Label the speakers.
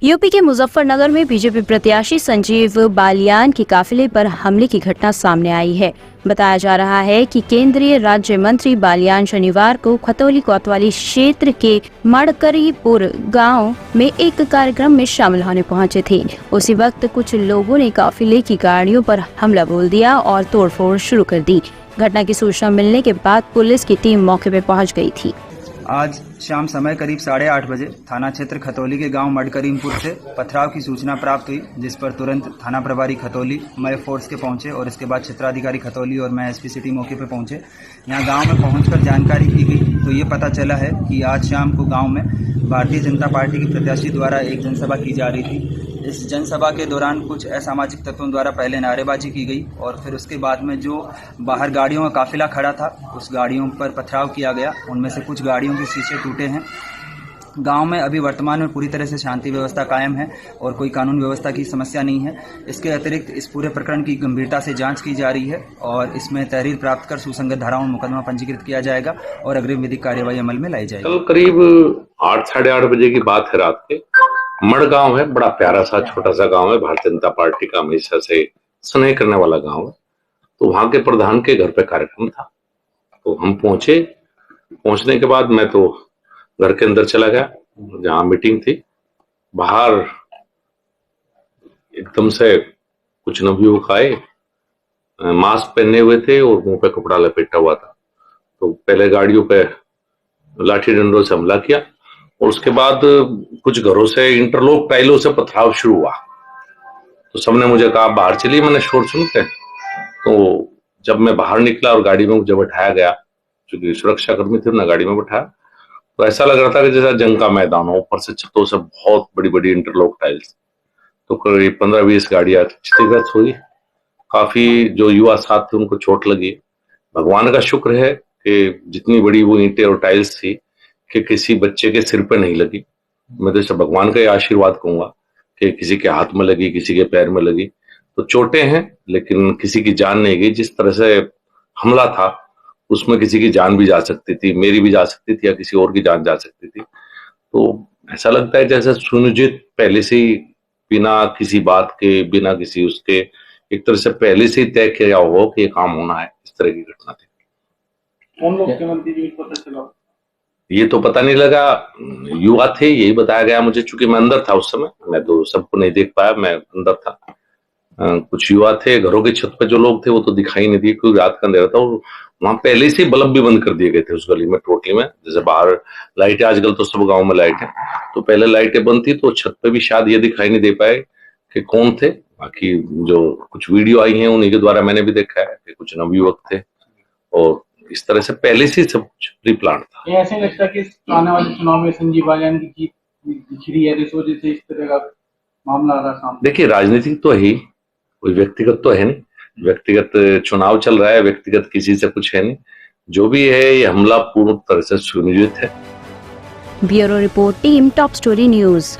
Speaker 1: UP के मुजफ्फरनगर में BJP प्रत्याशी संजीव बालियान के काफिले पर हमले की घटना सामने आई है। बताया जा रहा है कि केंद्रीय राज्य मंत्री बालियान शनिवार को खतौली कोतवाली क्षेत्र के मड़करीपुर गांव में एक कार्यक्रम में शामिल होने पहुंचे थे। उसी वक्त कुछ लोगों ने काफिले की गाड़ियों पर हमला बोल दिया और तोड़फोड़ शुरू कर दी। घटना की सूचना मिलने के बाद पुलिस की टीम मौके पर पहुँच गयी थी।
Speaker 2: आज शाम समय करीब 8:30 बजे थाना क्षेत्र खतौली के गांव मडकरीमपुर से पथराव की सूचना प्राप्त हुई, जिस पर तुरंत थाना प्रभारी खतौली मैं फोर्स के पहुंचे और इसके बाद क्षेत्राधिकारी खतौली और मैं एसपी सिटी मौके पर पहुंचे। यहां गांव में पहुंचकर जानकारी की गई तो ये पता चला है कि आज शाम को गांव में भारतीय जनता पार्टी की प्रत्याशी द्वारा एक जनसभा की जा रही थी। इस जनसभा के दौरान कुछ असामाजिक तत्वों द्वारा पहले नारेबाजी की गई और फिर उसके बाद में जो बाहर गाड़ियों का काफिला खड़ा था उस गाड़ियों पर पथराव किया गया। उनमें से कुछ गाड़ियों के शीशे टूटे हैं। गांव में अभी वर्तमान में पूरी तरह से शांति व्यवस्था कायम है और कोई कानून व्यवस्था की समस्या नहीं है। इसके अतिरिक्त इस पूरे प्रकरण की गंभीरता से जांच की जा रही है और इसमें तहरीर प्राप्त कर सुसंगत धाराओं में मुकदमा पंजीकृत किया जाएगा और अग्रिम विधिक कार्यवाही अमल में लाई जाएगी।
Speaker 3: कल करीब 8 साढ़े 8 बजे की बात है। रात के मड़ गांव है, बड़ा प्यारा सा छोटा सा गांव है, भारतीय जनता पार्टी का हमेशा से स्नेह करने वाला गांव है। तो वहां के प्रधान के घर पे कार्यक्रम था, तो हम पहुंचे। पहुंचने के बाद मैं तो घर के अंदर चला गया जहां मीटिंग थी। बाहर एकदम से कुछ नवयुवक आए, मास्क पहने हुए थे और मुंह पे कपड़ा लपेटा हुआ था। तो पहले गाड़ियों पे लाठी डंडों से हमला किया और उसके बाद कुछ घरों से इंटरलॉक टाइलों से पथराव शुरू हुआ। तो सबने मुझे कहा बाहर चलिए, मैंने शोर सुनते। तो जब मैं बाहर निकला और गाड़ी में जब बैठाया गया, क्योंकि सुरक्षा कर्मी थे, ना गाड़ी में बैठाया, तो ऐसा लग रहा था कि जैसा जंग का मैदान हो। ऊपर से छतों से बहुत बड़ी बड़ी इंटरलॉक टाइल्स। तो करीब 15-20 गाड़ियां क्षतिग्रस्त हुई। काफी जो युवा साथ थे उनको चोट लगी। भगवान का शुक्र है कि जितनी बड़ी वो ईंटें और टाइल्स थी कि किसी बच्चे के सिर पे नहीं लगी। मैं तो इसे भगवान का ही आशीर्वाद कहूंगा कि किसी के हाथ में लगी, किसी के पैर में लगी। तो चोटें हैं लेकिन किसी की जान नहीं गई। जिस तरह से हमला था उसमें किसी की जान भी जा सकती थी, मेरी भी जा सकती थी या किसी और की जान जा सकती थी। तो ऐसा लगता है जैसे सुनियोजित पहले से ही, बिना किसी बात के, बिना किसी उसके, एक तरह से पहले से ही तय किया हो कि ये काम होना है। इस तरह की घटना थी।
Speaker 4: कौन लोग थे मंत्री जी, पता चला?
Speaker 3: ये तो पता नहीं लगा, युवा थे यही बताया गया मुझे, चूंकि मैं अंदर था उस समय, मैं तो सबको नहीं देख पाया, मैं अंदर था। कुछ युवा थे। घरों की छत पे जो लोग थे वो तो दिखाई नहीं दिए क्योंकि रात का अंधेरा था और वहां पहले से बल्ब भी बंद कर दिए गए थे उस गली में टोटली में। जैसे बाहर लाइटें, आजकल तो सब गाँव में लाइट है, तो पहले लाइटें बंद थी तो छत पे भी शायद ये दिखाई नहीं दे पाए कि कौन थे। बाकी जो कुछ वीडियो आई हैं उन्हीं के द्वारा मैंने भी देखा है कि कुछ नवयुवक थे और इस तरह से पहले से सब कुछ प्री प्लान था।
Speaker 4: ये ऐसे लगता है कि आने वाले चुनाव में संजीव बालियान की जीत दिख रही है, इस वजह से इस तरह का मामला आ रहा सामने।
Speaker 3: देखिए, राजनीतिक तो है ही, कोई व्यक्तिगत तो है नहीं। व्यक्तिगत चुनाव चल रहा है, व्यक्तिगत किसी से कुछ है नहीं। जो भी है ये हमला पूर्ण तरह से सुनियोजित है।
Speaker 1: Bureau report, team top story news.